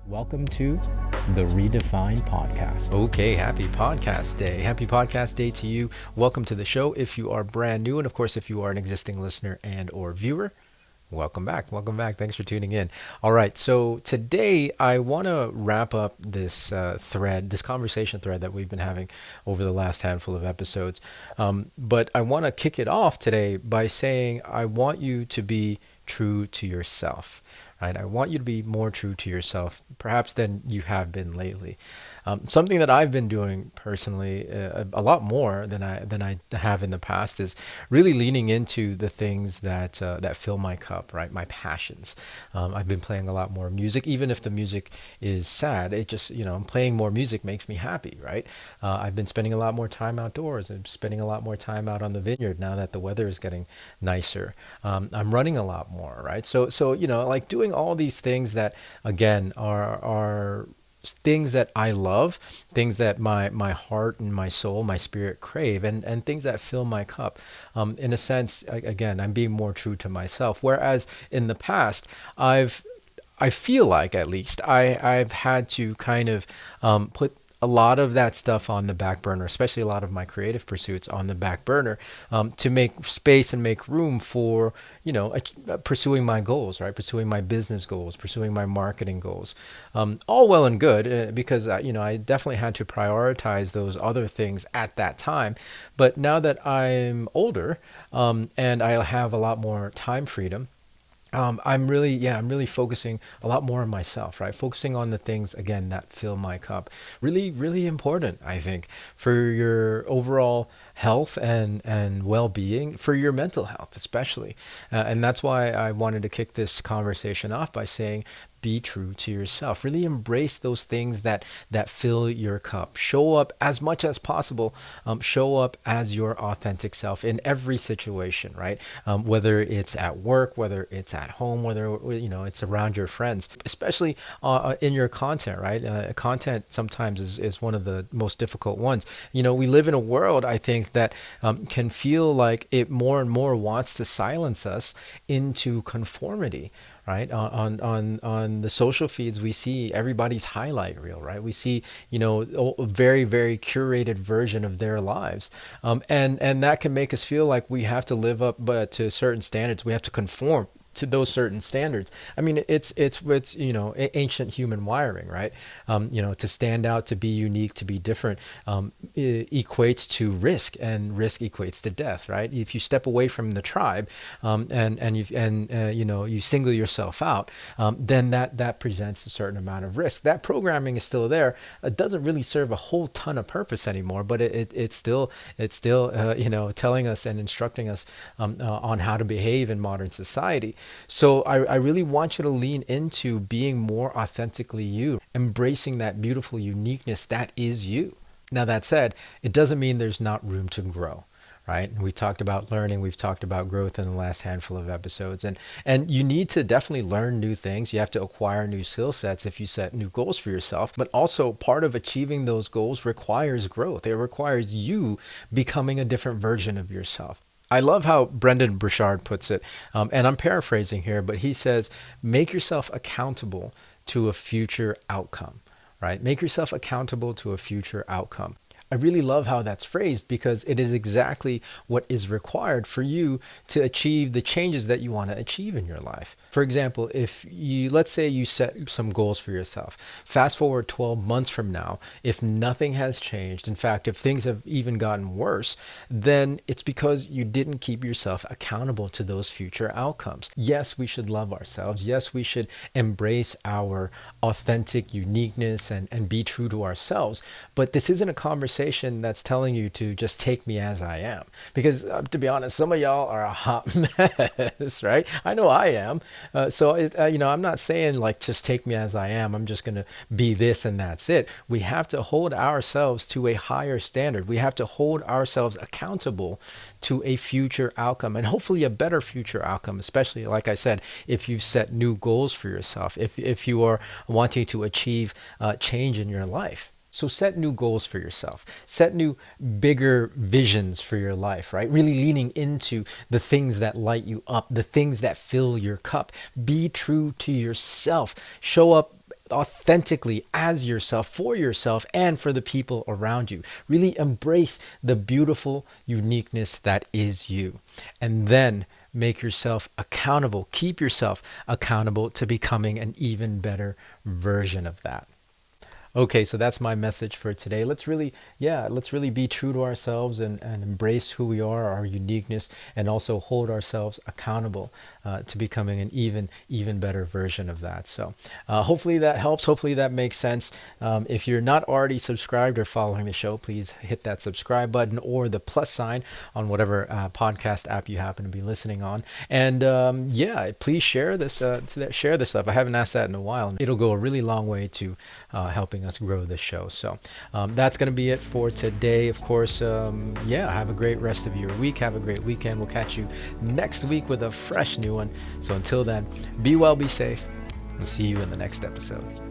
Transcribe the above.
Welcome to the Redefine Podcast. Okay, happy podcast day. Happy podcast day to you. Welcome to the show if you are brand new, and of course if you are an existing listener and or viewer, welcome back. Welcome back. Thanks for tuning in. All right, so today I want to wrap up this this conversation thread that we've been having over the last handful of episodes. But I want to kick it off today by saying I want you to be true to yourself. Right? I want you to be more true to yourself, perhaps than you have been lately. Something that I've been doing personally, a lot more than I have in the past, is really leaning into the things that fill my cup, right? My passions. I've been playing a lot more music, even if the music is sad. It just, playing more music makes me happy, right? I've been spending a lot more time outdoors. I'm spending a lot more time out on the vineyard now that the weather is getting nicer. I'm running a lot more, right? So like doing all these things that again are things that I love, things that my heart and my soul, my spirit crave, and things that fill my cup. In a sense, again, I'm being more true to myself. Whereas in the past, I feel like at least I've had to kind of put a lot of that stuff on the back burner, especially a lot of my creative pursuits on the back burner, to make space and make room for, pursuing my goals, right? Pursuing my business goals, pursuing my marketing goals. All well and good, because, I definitely had to prioritize those other things at that time. But now that I'm older, and I have a lot more time freedom, I'm really focusing a lot more on myself, right? Focusing on the things, again, that fill my cup. Really, really important, I think, for your overall health and well-being, for your mental health, especially. And that's why I wanted to kick this conversation off by saying, be true to yourself. Really embrace those things that fill your cup. Show up as much as possible. Show up as your authentic self in every situation, right? Whether it's at work, whether it's at home, whether it's around your friends, especially in your content, right? Content sometimes is one of the most difficult ones. We live in a world, I think, that can feel like it more and more wants to silence us into conformity. Right, on the social feeds, we see everybody's highlight reel, right? We see, a very, very curated version of their lives, and that can make us feel like we have to live up to certain standards. We have to conform to those certain standards. I mean, it's ancient human wiring, right? To stand out, to be unique, to be different, equates to risk, and risk equates to death, right? If you step away from the tribe, you single yourself out, then that presents a certain amount of risk. That programming is still there. It doesn't really serve a whole ton of purpose anymore, but it's still telling us and instructing us on how to behave in modern society. So I really want you to lean into being more authentically you, embracing that beautiful uniqueness that is you. Now, that said, it doesn't mean there's not room to grow, right? And we talked about learning, we've talked about growth in the last handful of episodes, and you need to definitely learn new things. You have to acquire new skill sets if you set new goals for yourself. But also, part of achieving those goals requires growth. It requires you becoming a different version of yourself. I love how Brendon Burchard puts it, and I'm paraphrasing here, but he says, make yourself accountable to a future outcome, right? Make yourself accountable to a future outcome. I really love how that's phrased, because it is exactly what is required for you to achieve the changes that you want to achieve in your life. For example, let's say you set some goals for yourself. Fast forward 12 months from now, if nothing has changed, in fact, if things have even gotten worse, then it's because you didn't keep yourself accountable to those future outcomes. Yes, we should love ourselves. Yes, we should embrace our authentic uniqueness and be true to ourselves. But this isn't a conversation that's telling you to just take me as I am. Because to be honest, some of y'all are a hot mess, right? I know I am. I'm not saying like just take me as I am. I'm just going to be this and that's it. We have to hold ourselves to a higher standard. We have to hold ourselves accountable to a future outcome, and hopefully a better future outcome, especially, like I said, if you set new goals for yourself, if you are wanting to achieve change in your life. So set new goals for yourself. Set new, bigger visions for your life, right? Really leaning into the things that light you up, the things that fill your cup. Be true to yourself. Show up authentically as yourself, for yourself, and for the people around you. Really embrace the beautiful uniqueness that is you. And then make yourself accountable. Keep yourself accountable to becoming an even better version of that. Okay, so that's my message for today. Let's really be true to ourselves and embrace who we are, our uniqueness, and also hold ourselves accountable to becoming an even better version of that. So hopefully that helps. Hopefully that makes sense. If you're not already subscribed or following the show, please hit that subscribe button or the plus sign on whatever podcast app you happen to be listening on. And please share this. Share this stuff. I haven't asked that in a while. It'll go a really long way to helping us grow this show. So that's going to be it for today. Of course, have a great rest of your week. Have a great weekend. We'll catch you next week with a fresh new one. So until then, be well, be safe, and see you in the next episode.